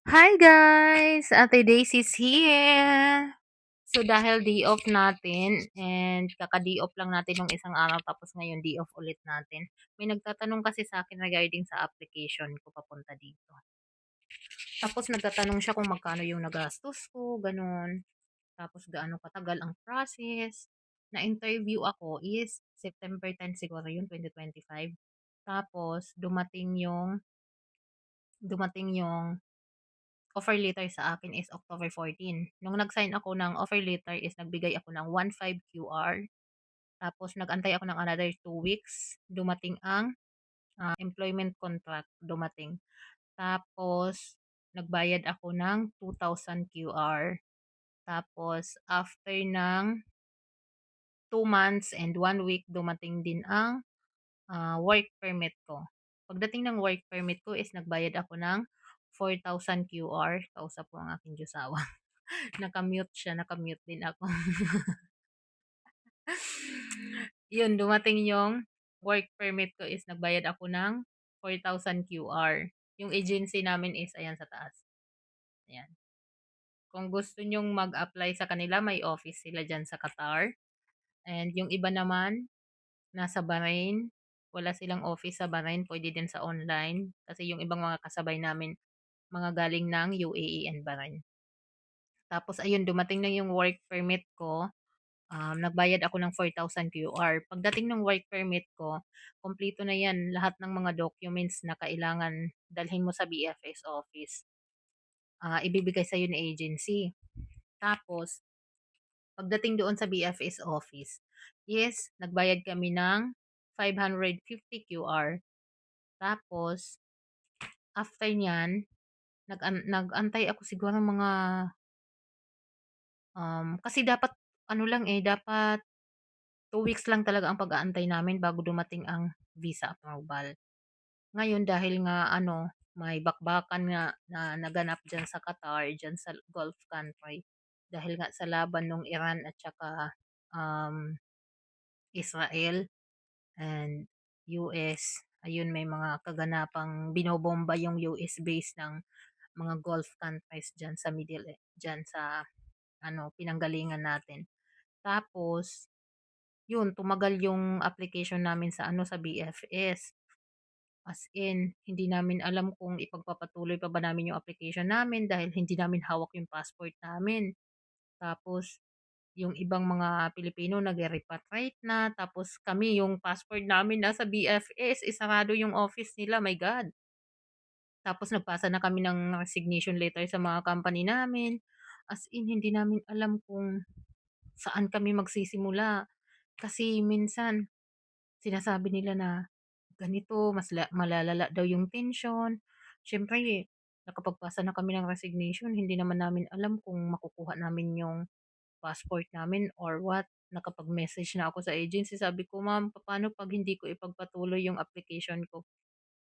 Hi guys! Ate Daisy's here! So dahil day off natin and kaka-day off lang natin nung isang araw tapos ngayon day off ulit natin. May nagtatanong kasi sa akin regarding sa application ko papunta dito. Tapos nagtatanong siya kung magkano yung nagastos ko, ganun. Tapos gaano katagal ang process. Na-interview ako is September 10 siguro yun, 2025. Tapos dumating yung offer letter sa akin is October 14. Nung nag-sign ako ng offer letter is nagbigay ako ng 1.5 QR. Tapos nag-antay ako ng another 2 weeks. Dumating ang employment contract. Dumating. Tapos nagbayad ako ng 2,000 QR. Tapos after ng 2 months and 1 week, dumating din ang work permit ko. Pagdating ng work permit ko is nagbayad ako ng 4,000 QR. Kausap ko ang aking Diyosawa. Naka-mute siya, naka-mute din ako. Yun, dumating yung work permit ko is nagbayad ako ng 4,000 QR. Yung agency namin is ayan sa taas. Ayan. Kung gusto nyong mag-apply sa kanila, may office sila dyan sa Qatar. And yung iba naman, nasa Bahrain. Wala silang office sa Bahrain, pwede din sa online. Kasi yung ibang mga kasabay namin, mga galing ng UAE and Bahrain. Tapos ayun, dumating na yung work permit ko. Nagbayad ako ng 4,000 QR. Pagdating ng work permit ko, kompleto na yan lahat ng mga documents na kailangan dalhin mo sa BFS office. Ibibigay sa'yo ng agency. Tapos, pagdating doon sa BFS office, yes, nagbayad kami ng 550 QR. Tapos, after nyan, nag-antay ako siguro mga, kasi dapat, ano lang eh, dapat 2 weeks lang talaga ang pag-aantay namin bago dumating ang visa approval. Ngayon dahil nga ano, may bakbakan nga na naganap diyan sa Qatar, diyan sa Gulf country. Dahil nga sa laban ng Iran at saka um, Israel and US. Ayun, may mga kaganapang binobomba yung US base ng mga Gulf countries diyan sa diyan sa ano, pinanggalingan natin. Tapos, yun, tumagal yung application namin sa ano, sa BFS. As in, hindi namin alam kung ipagpapatuloy pa ba namin yung application namin dahil hindi namin hawak yung passport namin. Tapos, yung ibang mga Pilipino nag-repatriate na. Tapos kami, yung passport namin nasa BFS, isarado yung office nila, my God. Tapos nagpasa na kami ng resignation letter sa mga company namin. As in, hindi namin alam kung saan kami magsisimula. Kasi minsan, sinasabi nila na ganito, malalala daw yung tension. Siyempre, nakapagpasa na kami ng resignation, hindi naman namin alam kung makukuha namin yung passport namin or what. Nakapag-message na ako sa agency. Sabi ko, ma'am, paano pag hindi ko ipagpatuloy yung application ko?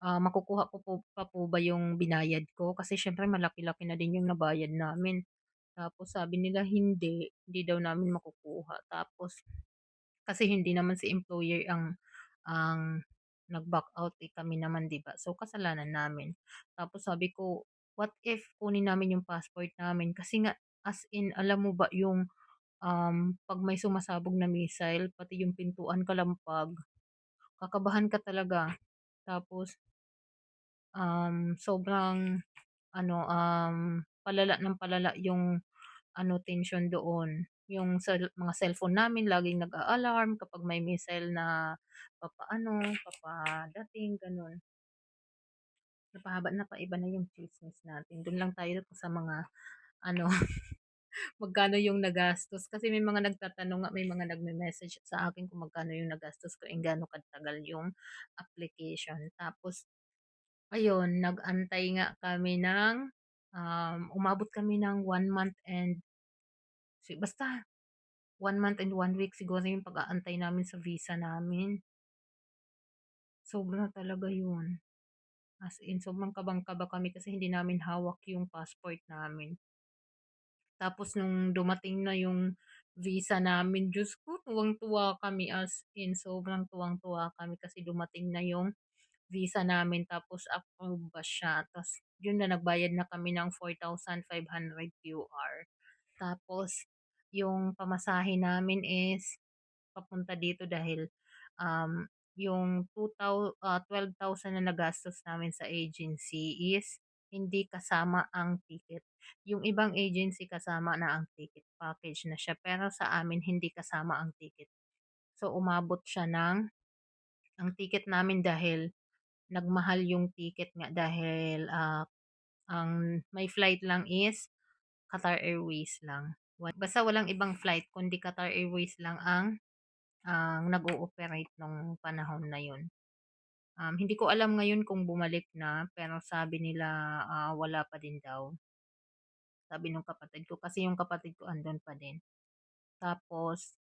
Makukuha ko pa po ba yung binayad ko? Kasi syempre malaki-laki na din yung nabayad namin. Tapos sabi nila hindi daw namin makukuha. Tapos kasi hindi naman si employer ang nag-back out, eh, kami naman 'di ba? So kasalanan namin. Tapos sabi ko, what if kunin namin yung passport namin kasi nga as in alam mo ba yung 'pag may sumasabog na missile pati yung pintuan kalampag, kakabahan ka talaga. Tapos sobrang ano, palala ng palala yung ano, tension doon. Yung sa mga cellphone namin laging nag-a-alarm kapag may missile na papaano, papadating, gano'n. Napahaba na paiba na yung tsismis natin. Do'n lang tayo sa mga ano, magkano yung nagastos. Kasi may mga nagtatanong nga, may mga nagme-message sa akin kung magkano yung nagastos ko and gaano katagal yung application. Tapos ayun, nag-antay nga kami ng, umabot kami ng 1 month and basta 1 month and 1 week siguro yung pag-aantay namin sa visa namin. Sobra talaga yun. As in, sobrang kabang-kaba kami kasi hindi namin hawak yung passport namin. Tapos nung dumating na yung visa namin, Diyos ko, tuwang-tuwa kami as in, sobrang tuwang-tuwa kami kasi dumating na yung visa namin tapos approve ba siya. Tapos yun na nagbayad na kami ng 4,500 QR. Tapos yung pamasahe namin is papunta dito dahil, yung 12,000 na nagastos namin sa agency is hindi kasama ang ticket. Yung ibang agency kasama na ang ticket, package na siya, pero sa amin hindi kasama ang ticket. So, umabot siya ng ang ticket namin dahil nagmahal yung ticket nga dahil, ang may flight lang is Qatar Airways lang. Basta walang ibang flight kundi Qatar Airways lang ang nag-ooperate nung panahon na yun. Hindi ko alam ngayon kung bumalik na, pero sabi nila, wala pa din daw. Sabi nung kapatid ko, kasi yung kapatid ko andun pa din. Tapos,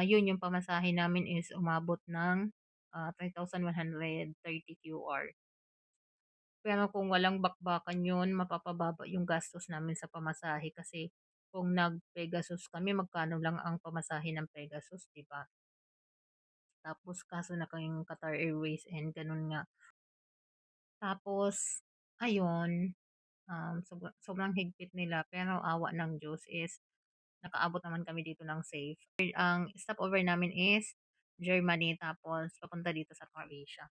yun yung pamasahe namin is umabot ng 3,130 QR. Pero kung walang bakbakan yun, mapapababa yung gastos namin sa pamasahe kasi kung nag-Pegasus kami, magkano lang ang pamasahe ng Pegasus, 'di ba? Tapos kaso na kayong Qatar Airways and ganun nga. Tapos ayun, sobrang higpit nila pero awa ng Diyos is nakaabot naman kami dito ng safe. Ang stopover namin is Germany tapos papunta dito sa Croatia.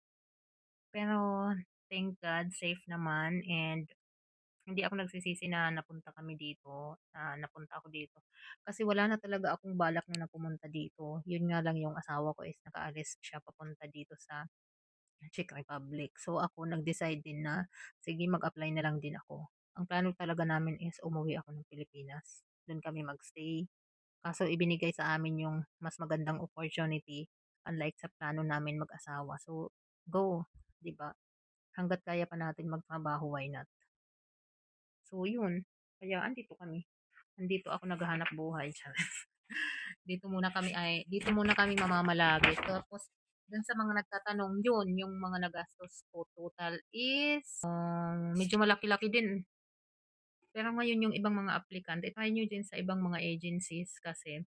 Pero thank God safe naman and hindi ako nagsisisi na napunta kami dito, napunta ako dito. Kasi wala na talaga akong balak na pumunta dito. Yun nga lang yung asawa ko is nakaalis siya papunta dito sa Czech Republic. So ako nag-decide din na sige mag-apply na lang din ako. Ang plano talaga namin is umuwi ako ng Pilipinas. Doon kami magstay. Kaso ibinigay sa amin yung mas magandang opportunity unlike sa plano namin mag-asawa. So go, 'di ba? Hangga't kaya pa natin magtrabaho, why not? So yun, kaya andito kami. Andito ako naghahanap buhay, charot. Dito muna kami mamamalagi. Tapos dun sa mga nagtatanong, yun yung mga nagastos ko total is medyo malaki-laki din. Pero ngayon yung ibang mga aplikante, try nyo din sa ibang mga agencies kasi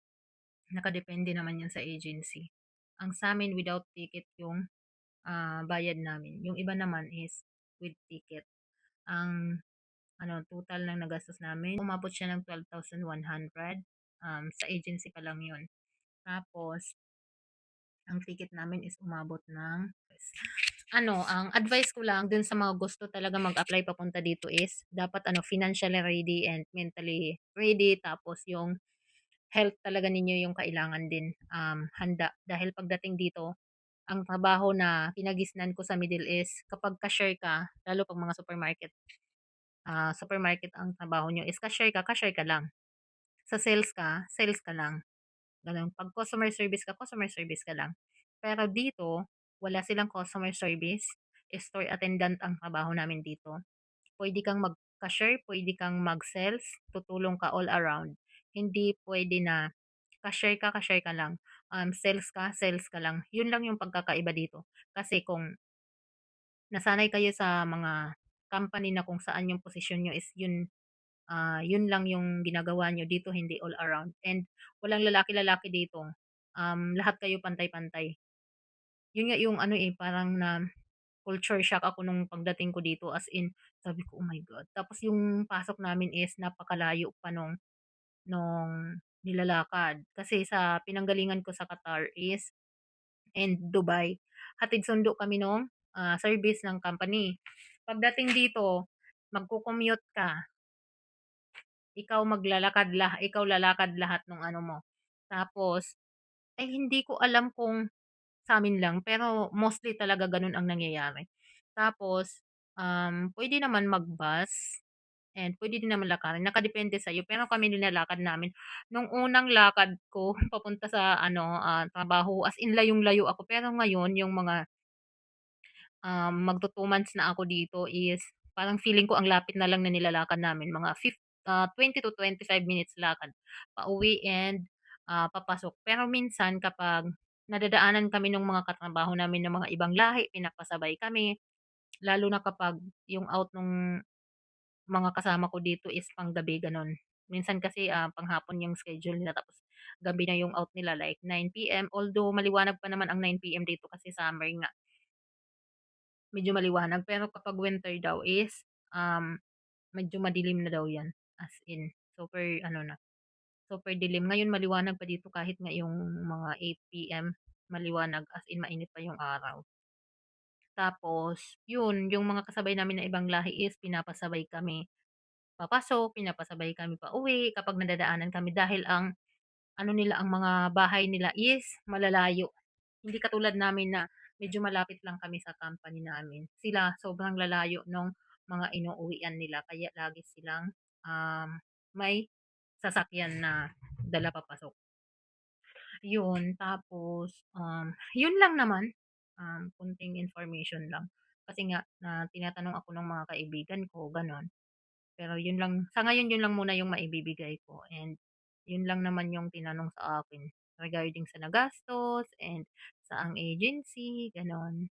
nakadepende naman yan sa agency. Ang sa'min without ticket yung bayad namin. Yung iba naman is with ticket. Ang total ng nagastos namin, umabot siya ng 12,100. Sa agency pa lang yun. Tapos, ang ticket namin is umabot ng ang advice ko lang dun sa mga gusto talaga mag-apply papunta dito is dapat financially ready and mentally ready. Tapos yung health talaga ninyo yung kailangan din handa. Dahil pagdating dito, ang trabaho na kinagisnan ko sa Middle East, kapag cashier ka, lalo pag mga supermarket ang trabaho nyo is cashier ka lang. Sa sales ka lang. Ganun. Pag customer service ka lang. Pero dito, wala silang customer service. Store attendant ang trabaho namin dito. Pwede kang mag-cashier, pwede kang mag-sales, tutulong ka all around. Hindi pwede na cashier ka lang. Sales ka lang. Yun lang yung pagkakaiba dito. Kasi kung nasanay kayo sa mga company na kung saan yung posisyon nyo is yun lang yung ginagawa nyo dito, hindi all around. And walang lalaki-lalaki dito. Lahat kayo pantay-pantay. Yun nga yung parang na culture shock ako nung pagdating ko dito as in, sabi ko, oh my God. Tapos yung pasok namin is napakalayo pa nung nilalakad. Kasi sa pinanggalingan ko sa Qatar is and Dubai, hatid sundo kami nung service ng company. Pagdating dito, magko-commute ka, ikaw lalakad lahat ng ano mo. Tapos, ay hindi ko alam kung sa'min lang, pero mostly talaga gano'n ang nangyayari. Tapos, puwede naman mag-bus and puwede din naman lakarin, nakadepende sa'yo. Pero kami nilalakad namin. Nung unang lakad ko papunta sa trabaho, as in layong-layo ako. Pero ngayon yung mga magto 2 months na ako dito is parang feeling ko ang lapit na lang na nilalakad namin, mga 20 to 25 minutes lakad pauwi and papasok. Pero minsan kapag nadadaanan kami ng mga katrabaho namin ng mga ibang lahi, pinapasabay kami, lalo na kapag yung out nung mga kasama ko dito is panggabi, gano'n. Minsan kasi panghapon yung schedule nila tapos gabi na yung out nila like 9 PM, although maliwanag pa naman ang 9 PM dito kasi summer nga. Medyo maliwanag, pero kapag winter daw is um, medyo madilim na daw 'yan, as in super ano na, super dilim. Ngayon maliwanag pa dito kahit nga yung mga 8 PM, maliwanag as in mainit pa yung araw. Tapos yun, yung mga kasabay namin na ibang lahi is pinapasabay kami papasok, pinapasabay kami pauwi kapag nadadaanan kami dahil ang ano nila, ang mga bahay nila is malalayo. Hindi katulad namin na medyo malapit lang kami sa company namin. Sila sobrang lalayo nung mga inuuwian nila kaya lagi silang, may sasakyan na dala papasok. Yun, tapos, yun lang naman, konting information lang. Kasi nga na tinatanong ako ng mga kaibigan ko, gano'n. Pero yun lang sa ngayon yun lang muna yung maibibigay ko and yun lang naman yung tinanong sa akin regarding sa nagastos and saang agency, gano'n.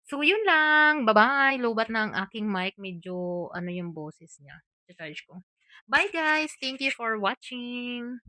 So yun lang, ba-bye. Lowbat na ang aking mic, medyo ano yung boses niya, cha-charge ko. Bye guys, thank you for watching.